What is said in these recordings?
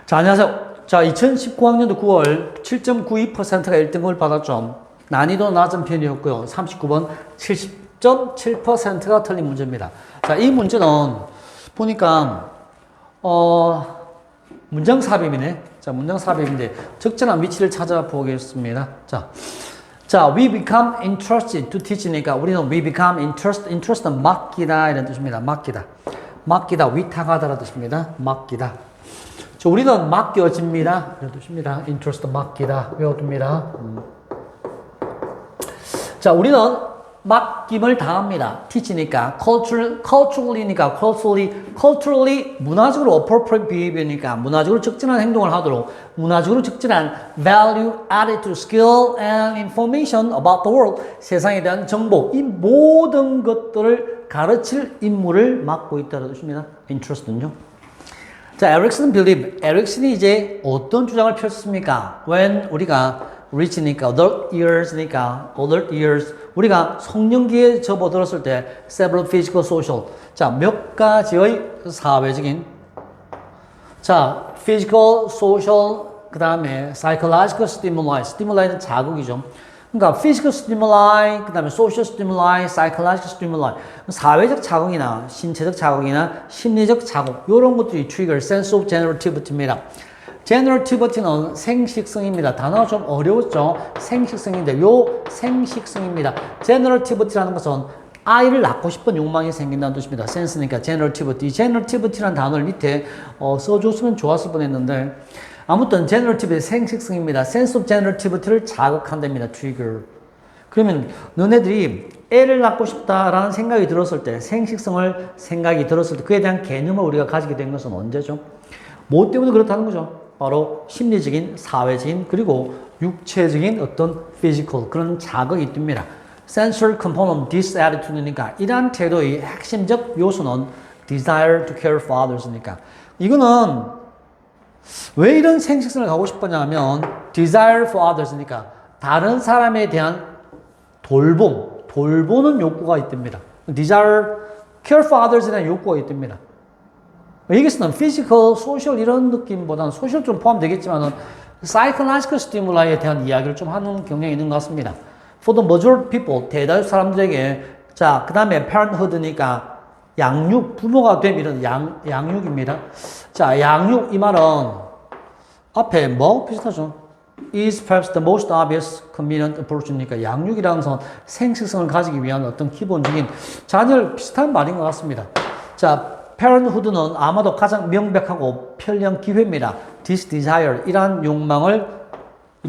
자, 안녕하세요. 자, 2019학년도 9월 7.92%가 1등급을 받았죠. 난이도 낮은 편이었고요. 39번 70.7%가 틀린 문제입니다. 자, 이 문제는 보니까 문장 삽입이네. 자, 문장 삽입인데 적절한 위치를 찾아보겠습니다. 자, we become interested to teach니까 우리는 we become interest는 맡기다 이런 뜻입니다. 맡기다, 위탁하다라는 뜻입니다. 맡기다. 자, 우리는 맡겨집니다. 이런 뜻입니다. interest 맡기다. 외워둡니다. 자, 우리는 맡김을 당합니다. teach니까 culturally니까 culturally 문화적으로 appropriate behavior니까 문화적으로 적절한 행동을 하도록 문화적으로 적절한 value, attitude, skill and information about the world 세상에 대한 정보 이 모든 것들을 가르칠 임무를 맡고 있다는 뜻입니다. interest는요. 자, 에릭슨이 이제 어떤 주장을 펼쳤습니까? When 우리가 reach니까 adult years 우리가 성년기에 접어들었을 때 several physical, social 자, 몇 가지의 사회적인 자, physical, social 그 다음에 psychological stimuli 는 자극이죠. 그러니까 physical stimuli 그 다음에 social stimuli, psychological stimuli 사회적 자극이나 신체적 자극이나 심리적 자극 이런 것들이 trigger sense of generativity입니다. generativity는 생식성입니다. 단어가 좀 어려웠죠? 생식성인데 요 생식성입니다. generativity라는 것은 아이를 낳고 싶은 욕망이 생긴다는 뜻입니다. sense니까 generativity. generativity라는 단어를 밑에 써줬으면 좋았을 뻔했는데 아무튼 generativity의 생식성입니다. sense of generativity를 자극한답니다. trigger. 그러면 너네들이 애를 낳고 싶다라는 생각이 들었을 때 생각이 들었을 때 그에 대한 개념을 우리가 가지게 된 것은 언제죠? 뭐 때문에 그렇다는 거죠? 바로 심리적인, 사회적인, 그리고 육체적인 어떤 physical 그런 자극이 뜹니다. Sensory component, this attitude니까 이러한 태도의 핵심적 요소는 desire to care for others니까 이거는 왜 이런 생식성을 가고 싶었냐 하면 desire for others니까 다른 사람에 대한 돌보는 욕구가 있답니다. desire, care for others에 대한 욕구가 있답니다. 여기서는 physical, social 이런 느낌보다는 social 좀 포함되겠지만은 psychological stimul이에 대한 이야기를 좀 하는 경향이 있는 것 같습니다. For the majority people, 대다수 사람들에게 자, 그 다음에 parenthood니까 양육, 부모가 됨 이런 양육입니다. 자, 양육 이 말은 앞에 뭐 비슷하죠? is perhaps the most obvious convenient approach니까 양육이라는 것은 생식성을 가지기 위한 어떤 기본적인 자녀를 비슷한 말인 것 같습니다. 자, parenthood는 아마도 가장 명백하고 편리한 기회입니다. this desire, 이러한 욕망을,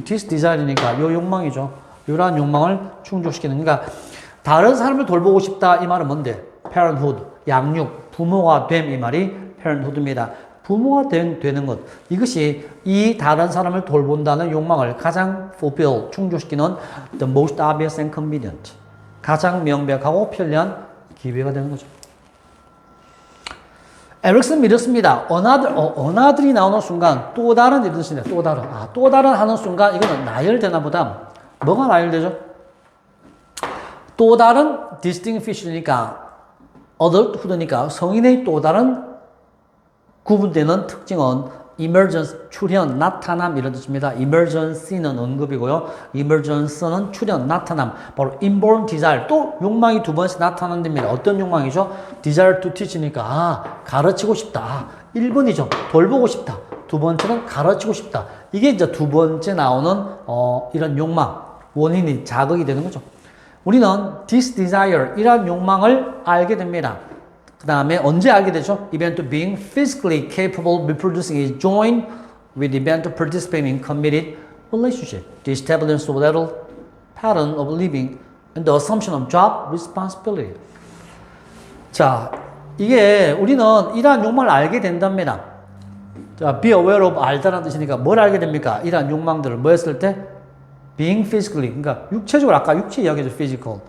this desire니까 요 욕망이죠. 이러한 욕망을 충족시키는, 그러니까 다른 사람을 돌보고 싶다 이 말은 뭔데? parenthood, 양육, 부모가 됨 이 말이 parenthood입니다. 부모가 되는 것, 이것이 이 다른 사람을 돌본다는 욕망을 가장 fulfill, 충족시키는 the most obvious and convenient, 가장 명백하고 편리한 기회가 되는 거죠. 에릭슨 믿었습니다. another이 나오는 순간 또 다른 이런 뜻입니다. 또 다른 하는 순간 이거는 나열되나 보다. 뭐가 나열되죠? 또 다른 distinct feature니까 adulthood니까 성인의 또 다른 구분되는 특징은 emergence, 출현, 나타남 이런 뜻입니다. emergency는 언급이고요. emergence는 출현, 나타남. 바로 inborn desire. 또 욕망이 두 번씩 나타난답니다. 어떤 욕망이죠? desire to teach니까 가르치고 싶다. 1번이죠. 돌보고 싶다. 두 번째는 가르치고 싶다. 이게 이제 두 번째 나오는 이런 욕망, 원인이 자극이 되는 거죠. 우리는 this desire, 이러한 욕망을 알게 됩니다. 그 다음에 언제 알게 되죠? event of being physically capable of reproducing is joined with the event of participating in committed relationship. The establishment of little pattern of living and the assumption of job responsibility. 자, 이게 우리는 이러한 욕망을 알게 된답니다. 자, be aware of 알다라는 뜻이니까 뭘 알게 됩니까? 이러한 욕망들을 뭐 했을 때? being physically, 그러니까 육체적으로 아까 육체 이야기죠, physical.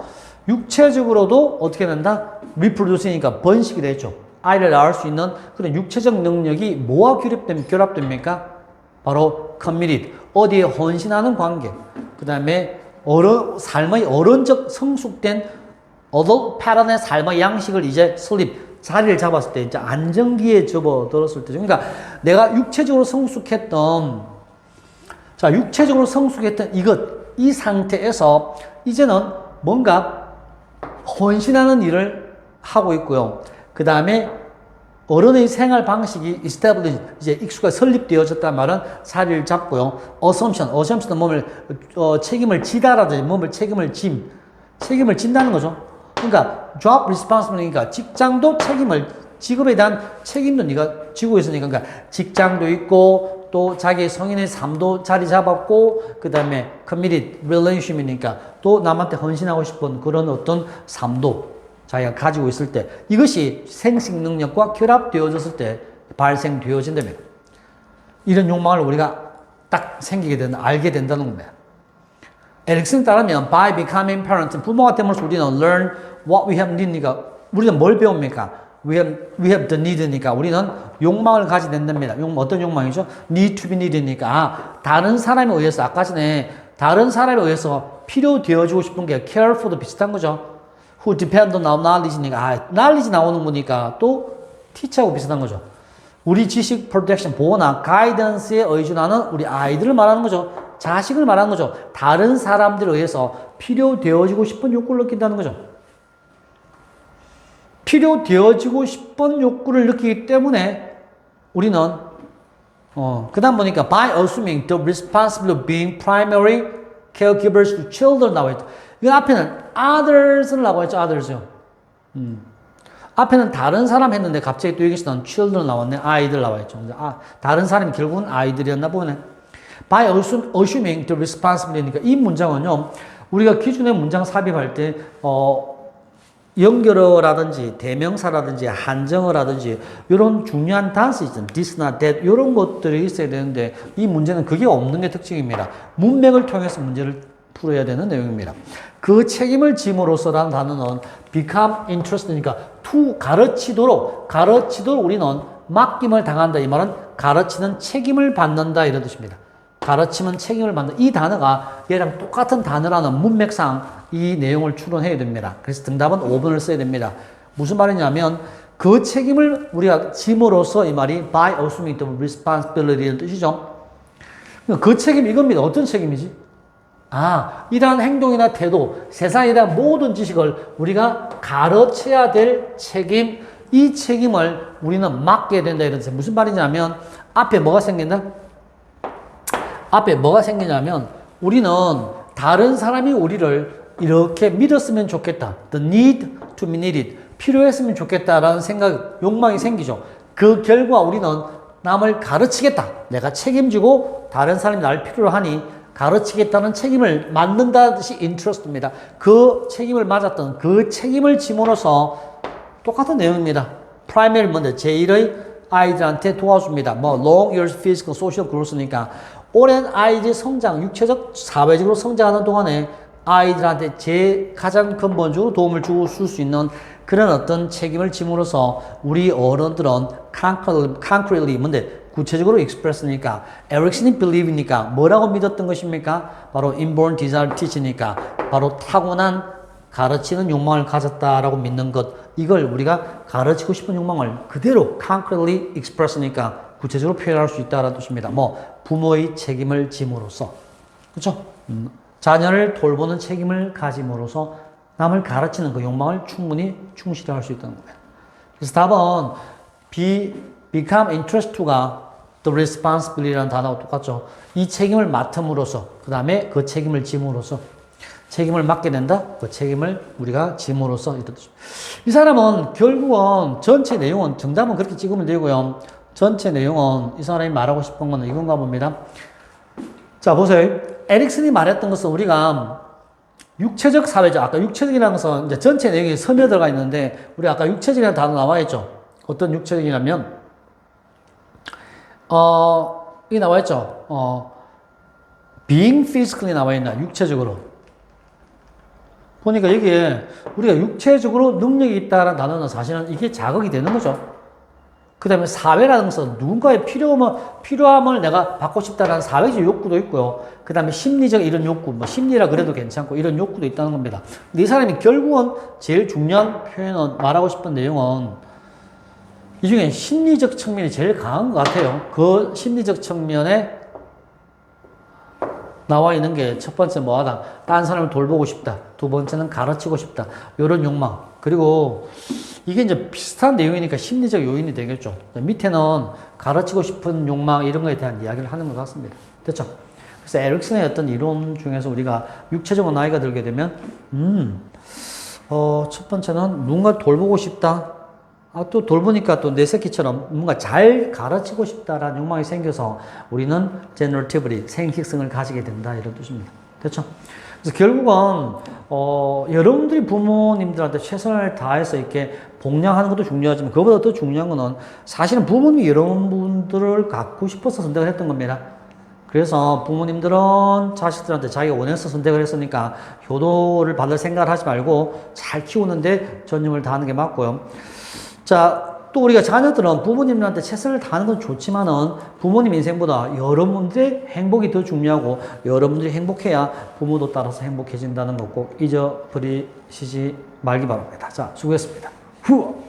육체적으로도 어떻게 된다? reproducing이니까 번식이 되죠. 아이를 낳을 수 있는 그런 육체적 능력이 뭐와 결합됩니까? 바로 committed, 어디에 헌신하는 관계. 그 다음에 삶의 어른적 성숙된 adult pattern의 삶의 양식을 이제 자리를 잡았을 때, 이제 안정기에 접어들었을 때, 그러니까 내가 육체적으로 성숙했던 이 상태에서 이제는 뭔가 헌신하는 일을 하고 있고요. 그 다음에 어른의 생활 방식이 established, 이제 익숙하게 설립되어졌단 말은 자리를 잡고요. assumption은 몸을, 책임을 지다라든지 몸을 책임을 진다는 거죠. 그러니까 job responsibility니까 직장도 직업에 대한 책임도 네가 지고 있으니까, 그러니까 직장도 있고 또 자기의 성인의 삶도 자리 잡았고, 그 다음에 committed relationship이니까 또 남한테 헌신하고 싶은 그런 어떤 삶도 자기가 가지고 있을 때, 이것이 생식 능력과 결합되어졌을 때 발생되어진다면, 이런 욕망을 우리가 딱 알게 된다는 겁니다. 에릭슨에 따르면 by becoming parents, 부모가 됨으로써 우리는 learn what we have need니까, 우리는 뭘 배웁니까? we have the need니까 우리는 욕망을 가지게 된답니다. 어떤 욕망이죠? need to be need니까, 다른 사람에 의해서, 아까 전에 다른 사람에 의해서 필요되어지고 싶은 게 care for도 비슷한 거죠. who depend on knowledge니까, knowledge 나오는 거니까 또 teach하고 비슷한 거죠. 우리 지식 프로텍션, 보호나 가이던스에 의존하는 우리 아이들을 말하는 거죠. 자식을 말하는 거죠. 다른 사람들에 의해서 필요되어지고 싶은 욕구를 느낀다는 거죠. 필요되어지고 싶은 욕구를 느끼기 때문에 우리는 그 다음 보니까 by assuming the responsibility of being primary caregivers to children 나와 있다. 이 앞에는 others를 나와 있죠. others요. 앞에는 다른 사람 했는데 갑자기 또 여기서는 children 나왔네. 아이들 나와 있죠. 다른 사람이 결국은 아이들이었나 보네. by assuming the responsibility니까 이 문장은요, 우리가 기존의 문장 삽입할 때 연결어라든지 대명사라든지 한정어라든지 이런 중요한 단서 있잖아요. this나 that 이런 것들이 있어야 되는데, 이 문제는 그게 없는 게 특징입니다. 문맥을 통해서 문제를 풀어야 되는 내용입니다. 그 책임을 짐으로써라는 단어는 become interested니까 to 가르치도록 우리는 맡김을 당한다. 이 말은 가르치는 책임을 받는다 이런 뜻입니다. 가르치면 책임을 받는, 이 단어가 얘랑 똑같은 단어라는 문맥상 이 내용을 추론해야 됩니다. 그래서 정답은 5번을 써야 됩니다. 무슨 말이냐면 그 책임을 우리가 짐으로써, 이 말이 by assuming the responsibility라는 뜻이죠. 그 책임 이겁니다. 어떤 책임이지? 이러한 행동이나 태도, 세상에 대한 모든 지식을 우리가 가르쳐야 될 책임, 이 책임을 우리는 맡게 된다 이런 뜻이에요. 무슨 말이냐면 앞에 뭐가 생기냐면 우리는 다른 사람이 우리를 이렇게 믿었으면 좋겠다. The need to be needed. 필요했으면 좋겠다라는 생각, 욕망이 생기죠. 그 결과 우리는 남을 가르치겠다. 내가 책임지고 다른 사람이 나를 필요로 하니 가르치겠다는 책임을 맡는다는 뜻이 interest입니다. 그 책임을 맞았던 그 책임을 짐으로써 똑같은 내용입니다. primary 먼저 제1의 아이들한테 도와줍니다. long years physical, social growth니까 오랜 아이들 성장, 육체적, 사회적으로 성장하는 동안에 아이들한테 가장 근본적으로 도움을 줄 수 있는 그런 어떤 책임을 짐으로써 우리 어른들은 concretely, 뭔데? 구체적으로 express니까, 에릭슨이 believe니까 뭐라고 믿었던 것입니까? 바로 inborn desire teach니까 바로 타고난 가르치는 욕망을 가졌다라고 믿는 것, 이걸 우리가 가르치고 싶은 욕망을 그대로 concretely express니까 구체적으로 표현할 수 있다는 뜻입니다. 부모의 책임을 짐으로써, 그렇죠? 자녀를 돌보는 책임을 가짐으로써 남을 가르치는 그 욕망을 충분히 충실히 할 수 있다는 거예요. 그래서 답은 become interest to가 the responsibility라는 단어가 똑같죠. 이 책임을 맡음으로써, 그 다음에 그 책임을 짐으로써, 책임을 맡게 된다. 그 책임을 우리가 짐으로써 이런 뜻입니다. 이 사람은 결국은 전체 내용은, 정답은 그렇게 찍으면 되고요. 전체 내용은 이 사람이 말하고 싶은 건 이건가 봅니다. 자, 보세요. 에릭슨이 말했던 것은 우리가 육체적 사회죠. 아까 육체적이라는 것은 이제 전체 내용이 섬에 들어가 있는데, 우리 아까 육체적이라는 단어 나와 있죠. 어떤 육체적이냐면, 이게 나와 있죠. being physically 나와 있나, 육체적으로. 보니까 여기에 우리가 육체적으로 능력이 있다는 단어는 사실은 이게 자극이 되는 거죠. 그 다음에 사회라는 것은 누군가의 필요함을 내가 받고 싶다라는 사회적 욕구도 있고요. 그 다음에 심리적 이런 욕구, 심리라 그래도 괜찮고 이런 욕구도 있다는 겁니다. 근데 이 사람이 결국은 제일 중요한 표현은, 말하고 싶은 내용은 이 중에 심리적 측면이 제일 강한 것 같아요. 그 심리적 측면에 나와 있는 게 첫 번째 뭐하다. 딴 사람을 돌보고 싶다. 두 번째는 가르치고 싶다. 이런 욕망. 그리고 이게 이제 비슷한 내용이니까 심리적 요인이 되겠죠. 밑에는 가르치고 싶은 욕망 이런 거에 대한 이야기를 하는 것 같습니다. 됐죠? 그래서 에릭슨의 어떤 이론 중에서 우리가 육체적으로 나이가 들게 되면 첫 번째는 누군가 돌보고 싶다. 또 돌보니까 또 내 새끼처럼 뭔가 잘 가르치고 싶다라는 욕망이 생겨서 우리는 generatively 생식성을 가지게 된다 이런 뜻입니다. 됐죠? 그래서 결국은 여러분들이 부모님들한테 최선을 다해서 이렇게 복양하는 것도 중요하지만 그보다 더 중요한 거는 사실은 부모님이 여러분들을 갖고 싶어서 선택을 했던 겁니다. 그래서 부모님들은 자식들한테 자기가 원해서 선택을 했으니까 효도를 받을 생각을 하지 말고 잘 키우는데 전념을 다하는 게 맞고요. 자, 또 우리가 자녀들은 부모님한테 최선을 다하는 건 좋지만은 부모님 인생보다 여러분들의 행복이 더 중요하고 여러분들이 행복해야 부모도 따라서 행복해진다는 거 꼭 잊어버리시지 말기 바랍니다. 자, 수고했습니다. 후어!